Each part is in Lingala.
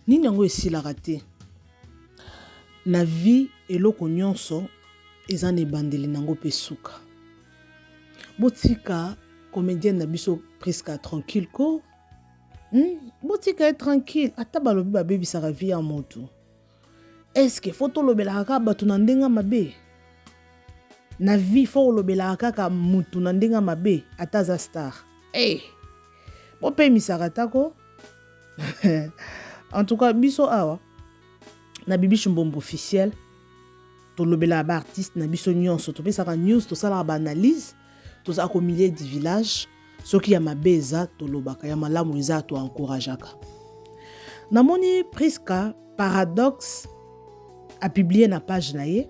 nini yango esilaka te. Na vie eloko nyonso eza na ebandeli nango mpe suka. Botika comédienne na biso Priska tranquille ko. Botika tranquille ata balobi babebisaka vie ya moto. Eske fo tolobelaka kaka bato na ndenga mabe? Na vie fo olobelaka kaka mutu na ndenga mabe ata za star. Bopemisaka tako. En tout cas biso awa na Bibi Chimbombo officiel tolobela ba artiste na biso nyonso topesaka news tosala ba analyse toza ko milieu du village soki ya mabe eza tolobaka ya malamu eza to encourageaka. Namoni Priska Paradoxe a publié na page na ye.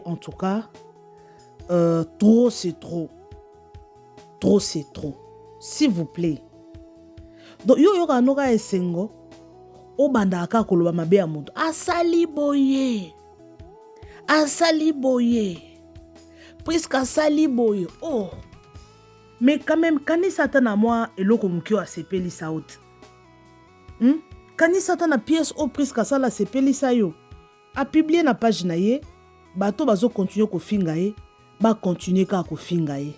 En tout cas trop c'est trop. Trop c'est trop. S'il vous plaît. Donc yo yoka noka esengo obandaka koloba mabe ya moto asali boye Priska asali boye. Oh mais quand même kanisa ta na moi eloko mukio asepelisa out. Kanisa ta na pièce o Priska sala sepelisa yo a publié na page na ye bato bazo continuer ko finga ye ba continuer ka ko finga ye.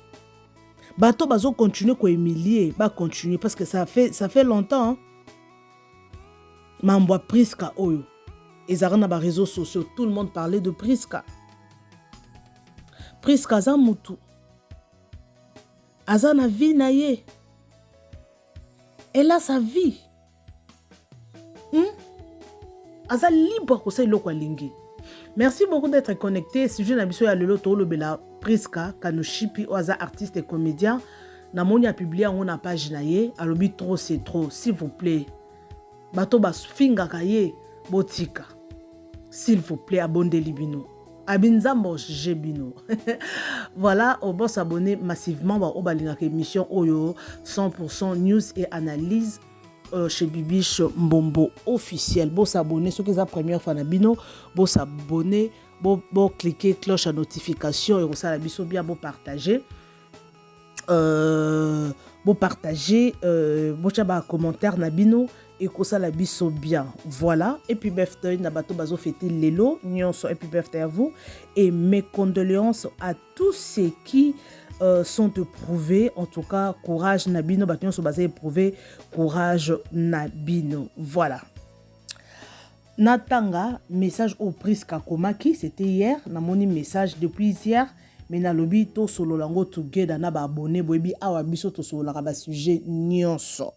Bato bazo continuer ko humilier, ba continuer parce que ça fait longtemps. Hein? Mambo Priska oyo. Ezara na ba réseaux sociaux, tout le monde parlait de Priska. Priska za mutu. Aza na vie na ye. Elle a sa vie. Aza libre ko sa iloko alingi. Merci beaucoup d'être connecté. Si je n'ai pas lelo to lobela Priska Kanoshipi oza artiste et comédien na moni a publié en na page na ye alobi trop c'est trop s'il vous plaît. Bato bas finga kaye botika. S'il vous plaît abondeli bino. Abinzambo jebino. Voilà, on va s'abonner massivement au balingaka émission Oyo 100% news et analyse. Chez Bibi Chimbombo officiel. Bon s'abonner, ceux qui sont la première fois na bino, bon s'abonner, bon cliquer cloche à notification et ça la biso bien bon partager. Bon partager, bon chaba commentaire na bino et que ça la biso bien. Voilà. Et puis birthday na bato bazo fêter lelo, nyonso et puis birthday à vous et mes condoléances à tous ceux qui sont éprouvés, en tout cas courage Nabino, bâtiment sont basés éprouvé courage Nabino. Voilà. Natanga message au Priska Komaki, c'était hier, na moni message depuis hier, mais na lobi to solo lango together na ba abonné boyebi awa biso to solo la ba sujet nyonso.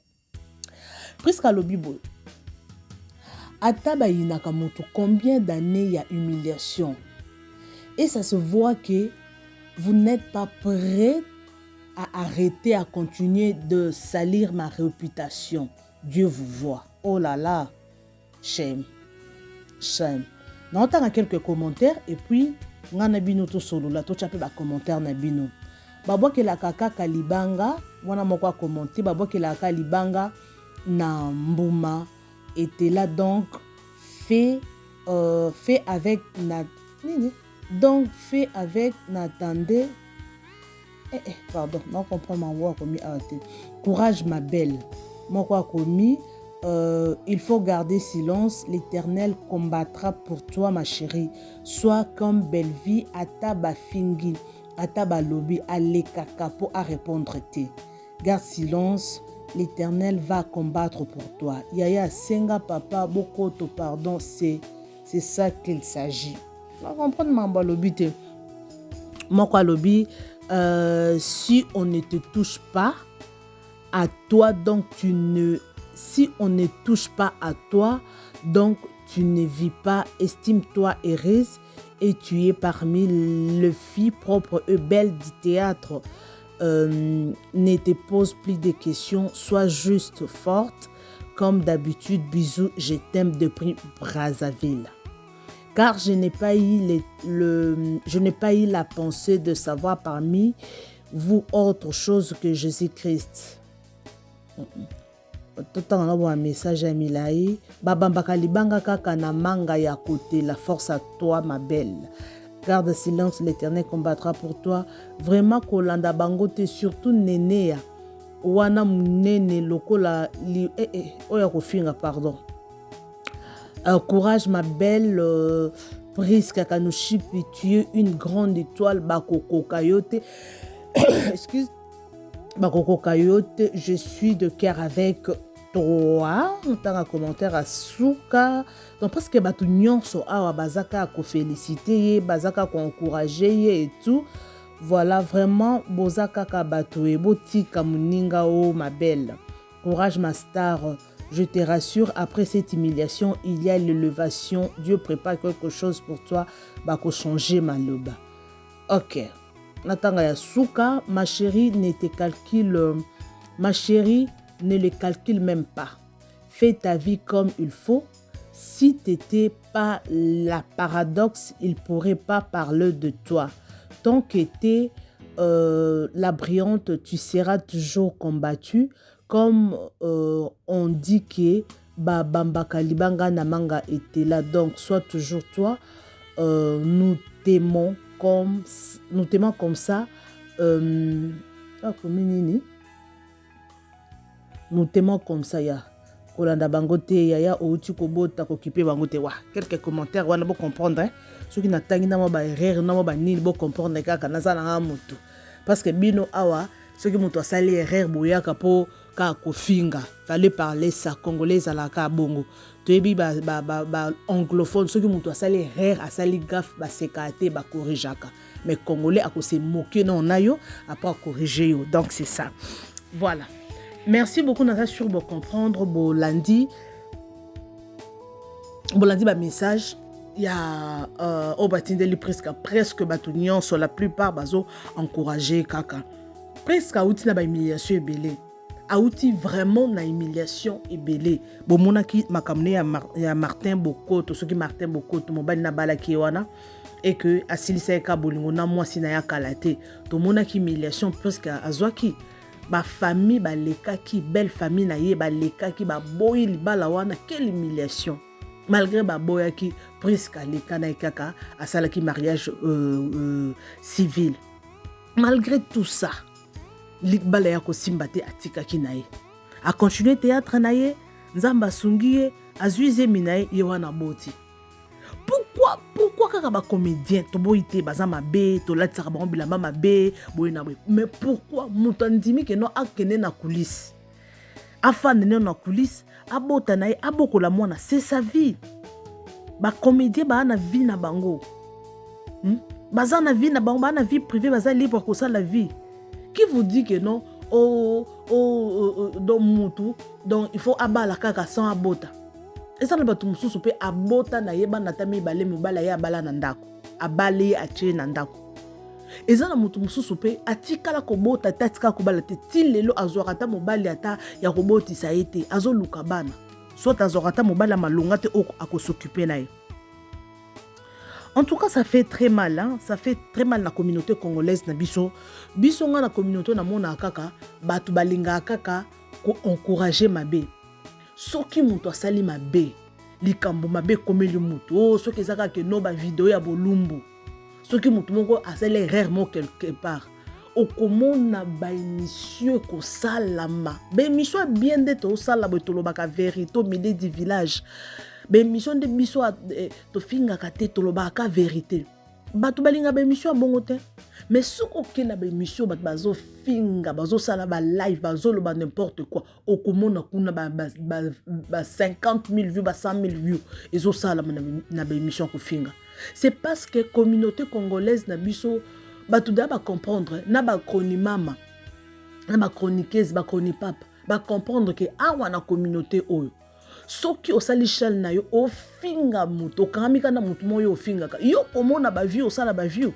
Priska lobi boy. Ataba inaka moto combien d'années il y a humiliation. Et ça se voit que vous n'êtes pas prêt à arrêter, à continuer de salir ma réputation. Dieu vous voit. Oh là là. Shame. Shame. On entend quelques commentaires et puis, on a bino to solo la to chapé ba commentaire na bino. Babo ke la kaka kalibanga, wana moko commenter, babo ke la kalibanga na mbuma était là donc fait avec na donc fait avec n'attendez pardon non comprends ma voix commis courage ma belle mon quoi commis il faut garder silence, l'Éternel combattra pour toi ma chérie, sois comme belle vie ata bafingi ata balobi aleka kapo à répondre te, garde silence, l'Éternel va combattre pour toi. Yaya senga papa bokoto pardon, c'est ça qu'il s'agit. On va comprendre mambo lobi te. Moko lobi si on ne te touche pas à toi donc si on ne touche pas à toi donc tu ne vis pas, estime-toi heureuse et tu es parmi les filles propres et belles du théâtre. Ne te pose plus de questions, sois juste forte comme d'habitude. Bisous, je t'aime depuis Brazzaville. Car je n'ai pas eu la pensée de savoir parmi vous autre chose que Jésus-Christ. Tout un message à Milaï. Babamba libanga kaka na manga ya côté, la force à toi ma belle. Garde silence, l'Éternel combattra pour toi. Vraiment Kolanda Bangote, surtout Nénéa. wana munene lokola oya kofinga pardon. Courage ma belle Priska Kanushipi, tu es une grande étoile Bakoko Kayote. Excuse. Bakoko Kayote, je suis de cœur avec toi. On t'a un commentaire à Souka. Donc parce que batu nyonso awa bazaka ko féliciter, bazaka ko encourager et tout. Voilà vraiment bozaka ka batu e botika muninga o ma belle. Courage ma star. Je te rassure, après cette humiliation, il y a l'élévation. Dieu prépare quelque chose pour toi. Bako changer maloba. Ok. Natanga ya Souka, ma chérie ne te calcule. Ma chérie ne le calcule même pas. Fais ta vie comme il faut. Si t'étais pas la paradoxe, il pourrait pas parler de toi. Tant que t'es la brillante, tu seras toujours combattue. Comme on dit que Bamba Kalibanga Namanga était là, donc sois toujours toi. Nous t'aimons comme ça. Nous t'aimons comme ça, ya. Kolanda bangote ya outi kobota kokipe bangote wa. Quelques commentaires wana bo comprendre hein. Ceux qui n'attendent na ba erreur na ba nil bo comprendre kaka nazana nga mutu. Parce que bino awa ceux qui mutu asali erreur boyaka po ka kofinga. Fallait parler ça congolais à la ka bongo. Toyebi ba anglophone ceux qui mutu asali erreur asali gaffe ba sekate ba corrigeaka. Mais congolais a ko se moquer non nayo après corriger yo. Donc c'est ça. Voilà. Merci beaucoup Nasa sur de comprendre bon lundi ba message il y a au batindeli presque batunion sur la plupart bazo encourager kaka presque outi na ba humiliation ebele outi vraiment na humiliation ebele bon monaki makamne ya Martin Bokoto soki Martin Bokoto mobali na balaki wana et que asilisa ka bolingo na mwasi na ya kalate to monaki humiliation presque azwaki ba famille ba lekaki belle famille na ye ba lekaki ba boyi libala wana quelle humiliation malgré ba boyaki presque leka na kaka asalaki mariage civil malgré tout ça libala ya ko simbate atikaki na ye a continuer théâtre na ye nzamba sungiye azuize minaye ye wana boti pourquoi kaka ba comédien to boyite baza mabe to latsaka ba bilamba mabe boyina boy mais pourquoi mutandimi ke no akene na coulisse afane na coulisse abota na abokola mwana c'est sa vie ba comédien ba na vie na bango baza na vie na bango ba na vie privée baza libre ko ça la vie qui vous dit que non donc mutu donc il faut abala kaka sans abota. Et ça ne va pas tout souper à bota na yeba na tami balé mobala ya bala na ndako abale atie na ndako. Et ça na mutu souper atikala ko bota tatika ko bala te tilelo azorata mobali ata ya ko boti sa été azo lukabana soit azorata mobala malonga te oko akosoccuper na ye. En tout cas, ça fait très mal, hein? Ça fait très mal la communauté congolaise na biso. Biso nga na communauté na mona kaka, batu balinga kaka ko encourager mabe. Soki mutu asali mabe, likambo mabe komeli mutu. Oh, soki zaka ke no ba vidéo ya bolumbu. Soki mutu moko asali rarement quelque part. Okomona ba émission ko salama. Ba émission bien d'être au sala botolo baka vérité au milieu du village. Ben mission de biso to finga kate to lobaka vérité batu balinga ba mission bongo te mais soko ke na ba mission bat bazo finga bazo sala ba live bazo loba n'importe quoi okomona kuna ba 50,000 vues ba 100,000 vues ezo sala na ba mission ko finga c'est parce que communauté congolaise na biso batu da ba comprendre na ba kroni mama na ba chroniqueuse ba kroni papa ba comprendre que awa na communauté oyo soki osali chal na yo ofinga muto kamika na mutu moyo ofinga ka yo omona ba vie osala ba vie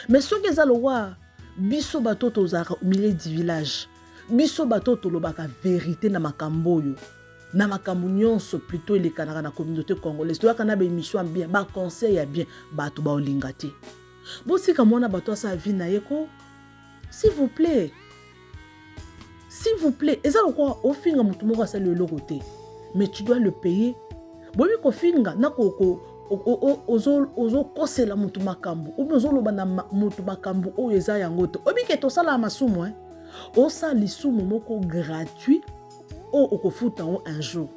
mais soki eza lowa biso batoto ozaka au milieu du village biso batoto lobaka vérité na makambo yo na makambo nyonso plutôt elekanaka na communauté congolaise toyaka na ba émission bien ba conseil ya bien bato ba olinga te bosika mwana bato asa vie na yeko s'il vous plaît eza lokwa ofinga mutu moko asali eloko te mais tu dois le payer. Bobi ko finga na ko ozo kosela mutu makambu. Obi ozo loba na mutu makambu o eza yango to. Obi ke to sala masumu Osa lisumu moko gratuit o okofuta un jour.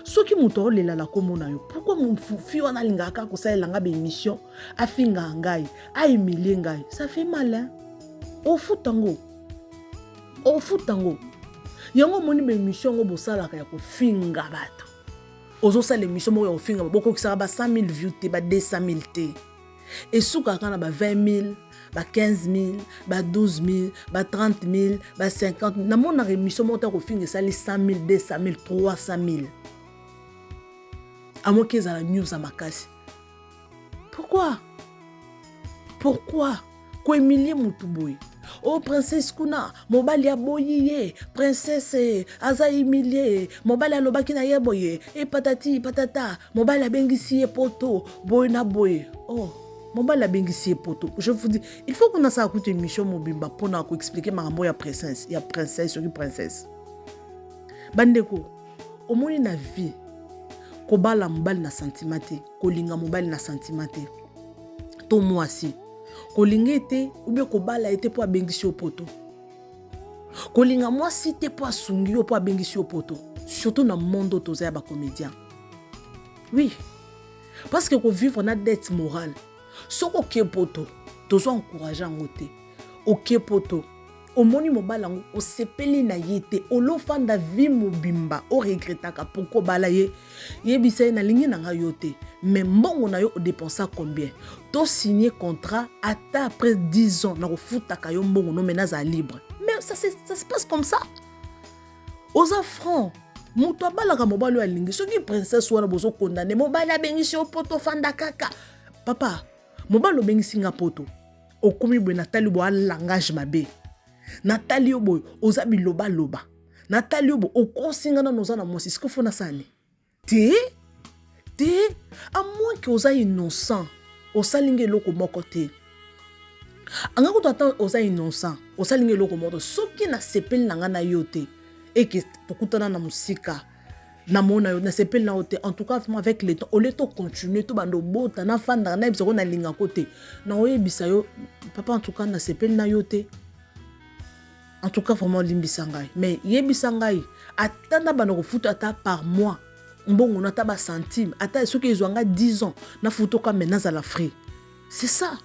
Soki moto lela la komona yo, pourquoi mon fi wana lingaka ko sa langa be émission afinga ngai, a humilier ngai, ça fait mal hein. Ofutango. Yango moni be émission ngo bosala ka ya ko finga bato. Ozo sa l'émission mo ya finga boko kisaka ba 100 000 views te ba 200 000 te. Et souka kana ba 20 000, ba 15 000, ba 12 000, ba 30 000, ba 50 000. Na mona émission mo ta ko finga sali 100 000, 200 000, 300 000. À moins qu'ils aient la news à ma casse. Pourquoi? Quoi humilier mon touboui? Oh, princesse Kuna, mobali a boye, princesse aza humilié, mobali a lobaki na ye boye, et patati patata, mobali a bengisi e poto, boye na boye. Oh, mobali a bengisi e poto. Je vous dis, il faut qu'on a ça à écouter une mission mobimba pour nous expliquer ma rambo ya princesse, ya princesse, sur princesse. Bandeko, au moins na vie. Kobala mobali na sentimate, kolinga mobali na sentimate. To mwasi. Kolinga ete, ou bien kobala ete po abengisi poto. Kolinga mwasi te po asungi yo po abengisi poto. Surtout na mondo toza ya ba comédien. Oui. Parce que ko vivre na dette morale. Soko ke poto, tozo encourager ngote. Ok poto. Omoni mobala ngo o sepeli na yete olofanda vie mobimba o regretaka pourquoi bala ye yebisa na lingi na nga yote mais mbongo na yo o dépensa combien to signer contrat ata après 10 ans na ko futaka yo mbongo no menaza libre mais ça se passe comme ça aux francs muto bala ka mobalo ya lingi soki princesse wana bozo condamner mobala bengisi o poto fanda kaka papa mobalo bengisi nga poto o komi bo Nathalie bo langage mabe Nathalie Obo, oza biloba loba. Nathalie Obo, o konsingana noza na mwasi. Siko fona sani? Te? À moins que oza innocent. Osa linge loko moko te. Anga ko tata oza innocent. Osa linge loko moko. Soki na sepel nanga na yote. Et que tokutana na musika. Na mona yo na sepel na yote. En tout cas, avec le temps, o leto continuer to bando bota na fanda na ebisoko na linga kote. Na oye bisayo, papa en tout cas na sepel na yote. En tout cas, vraiment, limbisangai. Mais yebisangai, atanda banoko futu ata par mois. Mbongo na taba centime. Ata ceux qui ont 10 ans, na futu ka menace à la frie. C'est ça.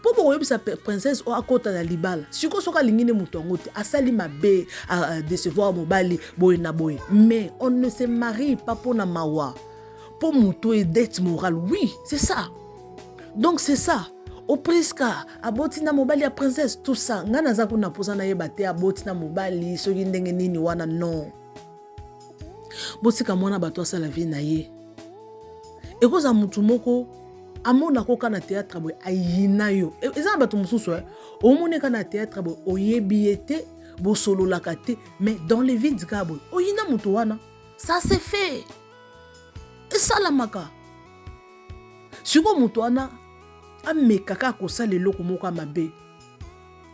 Pour bon yebisa princesse o akota na libala. Siko soka lingine mutongote, asali mabe à décevoir mobali boy na boy. Mais on ne se marie pas pour na mawa. Pour muto et dette morale. Oui, c'est ça. Donc c'est ça. Au priska aboti na mobali ya princesse tout ça ngana za kuna posa na yebate aboti na mobali soki ndenge nini wana non botika mwana bato sa la vie na ye ekoza mutu moko amona ko kana théâtre boy ayina yo eza bato mususu o moneka na théâtre boy oyebiete bo solo lakate mais dans les vides gabo oyina mutu wana ça c'est fait et ça la maka siko mutu wana mais kaka ko sa le loko moko mabe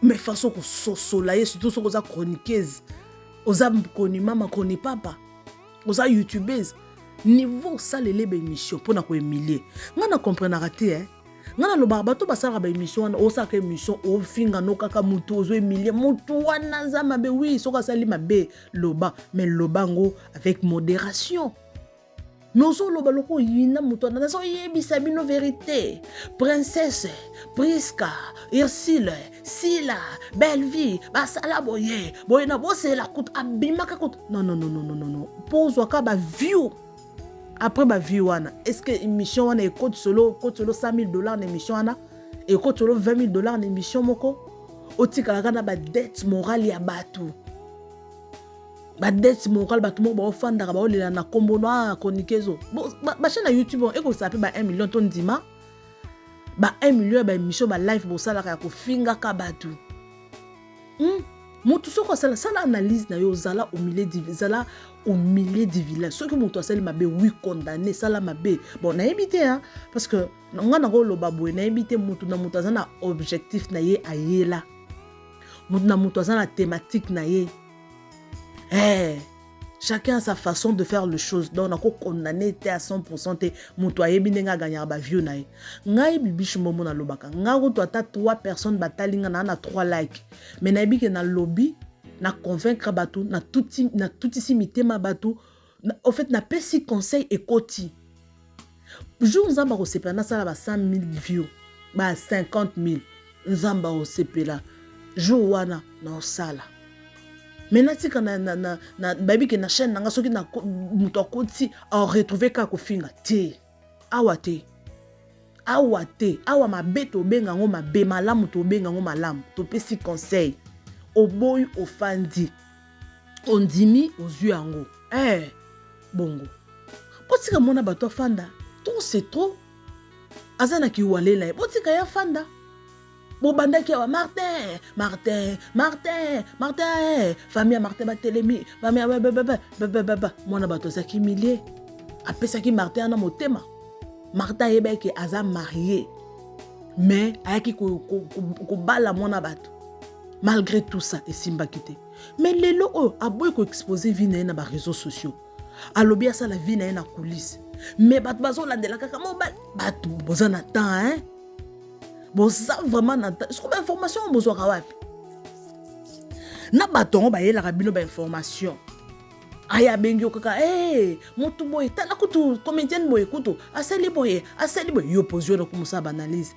mais façon ko sosola ye surtout soko za chroniqueuse oza koni mama koni papa oza youtubeuse niveau ça le lebe émission pour na ko humilier ngana comprendre raté hein ngana lo bato basala ba émission o sa ka émission o finga no kaka mutu ozo humilier mutu wana za mabe oui soko sali mabe loba mais lobango avec modération. Mais aussi, le yina muto na so yebisa bino vérité. Princesse, Priska, Ursule, Sila, Belleville, basala boye. Boye na bosse la coûte abimaka coûte. Non. Pose waka ba view. Après ba view wana. Est-ce que émission wana coûte solo $100,000 na émission wana? Et coûte solo $20,000 na émission moko? Otika kana ba dette morale ya batu. Ba dette morale ba tout mo fanda ba olela na kombo na konikezo ba chaîne YouTube e ko sape ba 1 million ton dima ba 1 million ba émission ba live bo sala ka ko finga ka batu mutu soko sala analyse na yo zala au milieu du village ce que mutu asali mabe oui condamné sala mabe bon na éviter hein parce que ngana ko lo babwe na éviter mutu na mutu azana objectif na ye ayela mutu na mutu azana thématique na ye. Chacun a sa façon de faire les choses. Donc, on a condamné à 100% mutoye binenga gagner ba view nae. Ngai bibichu momo na lobaka. Ngaro to ata 3 personnes batalinga na 3 likes. Mais na bi ke na lobby na convaincre bateau, na tout ici mitema bateau, en fait na pesi conseil et koti. Jour nzamba ko sepela na sala ba 100 000 views, ba 50 000 nzamba ko sepela. Jour wana na sala. Maintenant tika na baby ke na chaîne nanga soki na muto akoti a retrouver ka ko finga te. Awa te. Awa te, awa mabe to benga ngo mabe, malamu to benga ngo malamu, to pesi conseil. Oboy ofandi. Ondimi ozui yango. Bongo. Potika mona bato fanda, tout c'est trop. Azana ki wale la, potika ya fanda. Bobanda ki wa Martin, famille Martin Batelemi, famille mona bato saki millier. Apesa ki Martin na motema. Martha Ebeke aza marié, mais ayaki ko bala mona bato. Malgré tout ça, et simba kité. Mais lelo aboy ko exposer vie na ba réseaux sociaux. Alobi ça la vie na coulisse. Mais bato bazo la de la kaka mo bato boza na temps hein. Boza vraiment na temps. Est-ce que information bozo wapi? Na bato ba yela rabino ba information. Aya bengi okaka motu boy tala kutu comédienne boy kutu asali boy yo position de commencer à analyse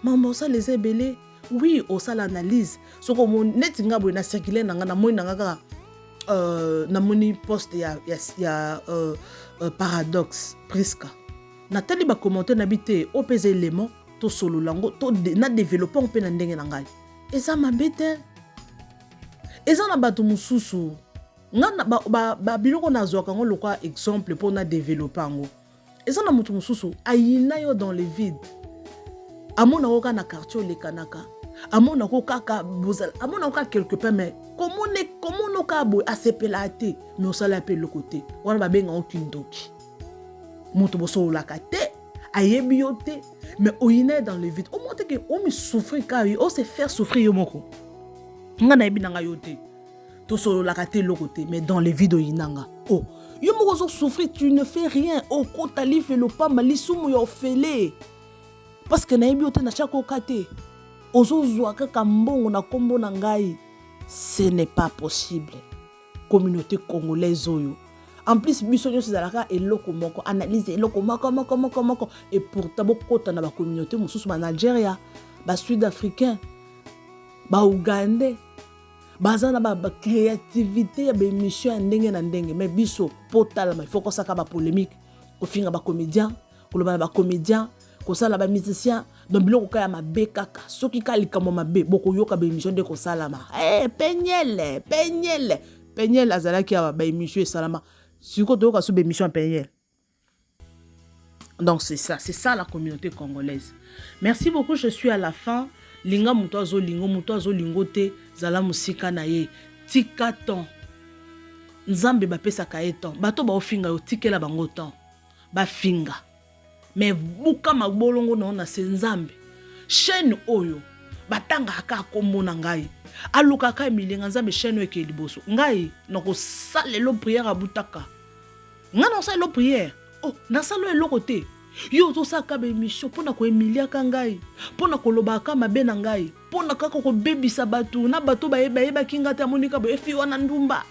maman ça les ébélés oui on ça l'analyse so comme netinga boy na circuler nanga na moi nanga na moni post ya paradoxe presque na tali ba commenter na bité opes élément to solo lango to na développer on peut na ndenge na ngai eza mabete eza na bato mususu ngana ba biloko na zoka ngo lokwa exemple pour na développer ngo eza na mutu mususu ayina yo dans le vide amona ko na quartier le kanaka amona ko kaka bozala amona ko quelque part mais comment no ka bo asepelate mais on sala pe le côté wana ba benga aucune doki mutu boso la kate ayebi yo te mais oyina dans le vide au monte que on me souffrir ka on se faire souffrir yo moko ngana yebi nanga yo te solo la kate le côté mais dans les vidéos inanga yo moko souffrir tu ne fais rien kota li fait le pas malisumu yo fele parce que na yebi ote na chaque kate ozo zwa kaka mbongo na kombo na ngai ce n'est pas possible communauté congolaise oyo en plus biso nyo sizalaka eloko moko analyse eloko moko et pourtant bokota na ba communauté mususu ba Nigeria ba Sud-Africain ba Ougandais bazana ba créativité ya ba émission ndenge na ndenge mais biso potala il faut ko saka ba polémique ko finga ba comédien ko loba ba comédien ko sala ba musicien donc biloko ka ya mabe kaka soki ka likamo mabe boko yoka ba émission de ko salama penyel azalaki ya ba émission salama siko to ka so ba émission penyel. Donc c'est ça la communauté congolaise. Merci beaucoup, je suis à la fin. Linga mutozo lingo te zala musika na ye tika ton nzambe ba pesa ka eton bato ba ofinga yo tikela bango ton ba finga mais buka mabolongo na se nzambe chaîne oyo batanga aka kombo na ngai aluka ka milenga nzambe chaîne eke liboso ngai nako salelo prière abutaka ngana salelo prière na salo eloko te yo to saka ba émission pona ko emilia ka ngai pona ko lobaka mabe na ngai pona kaka ko bebisa batu na bato ba yeba kinga ta monika bo efi wana ndumba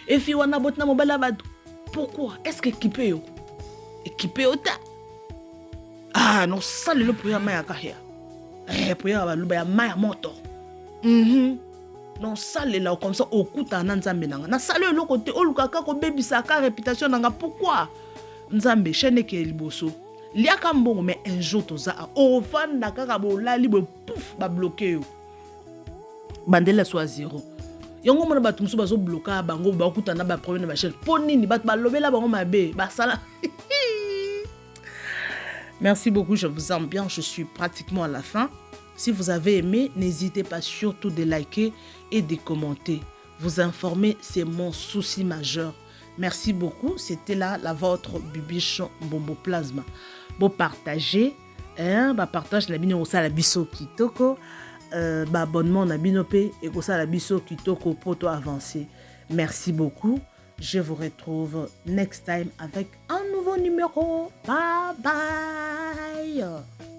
efi wana botna mobala batu pourquoi est-ce que équipé yo ta non ça le prière maya ka ya prière ba luba ya maya moto non ça le là comme ça okuta na nzambe nanga na salo eloko te oluka ka ko bebisa ka réputation nanga pourquoi nzambe chaîne ke liboso liaka mbongo mais un jour toza ofanda kaka bolali bo pouf ba bloquer yo bandela soit zéro yango mona batu musu bazo bloquer bango ba okutana ba problème na ba chaîne ponini batu ba lobela bango mabe ba sala. Merci beaucoup, je vous aime bien, je suis pratiquement à la fin. Si vous avez aimé, n'hésitez pas surtout de liker et de commenter. Vous informer, c'est mon souci majeur. Merci beaucoup. C'était là la vôtre Bibiche Mbombo Plasma. Bon partager, partage la bino la biso kitoko, abonnement na binope et la biso kitoko pour toi avancer. Merci beaucoup. Je vous retrouve next time avec un nouveau numéro. Bye bye.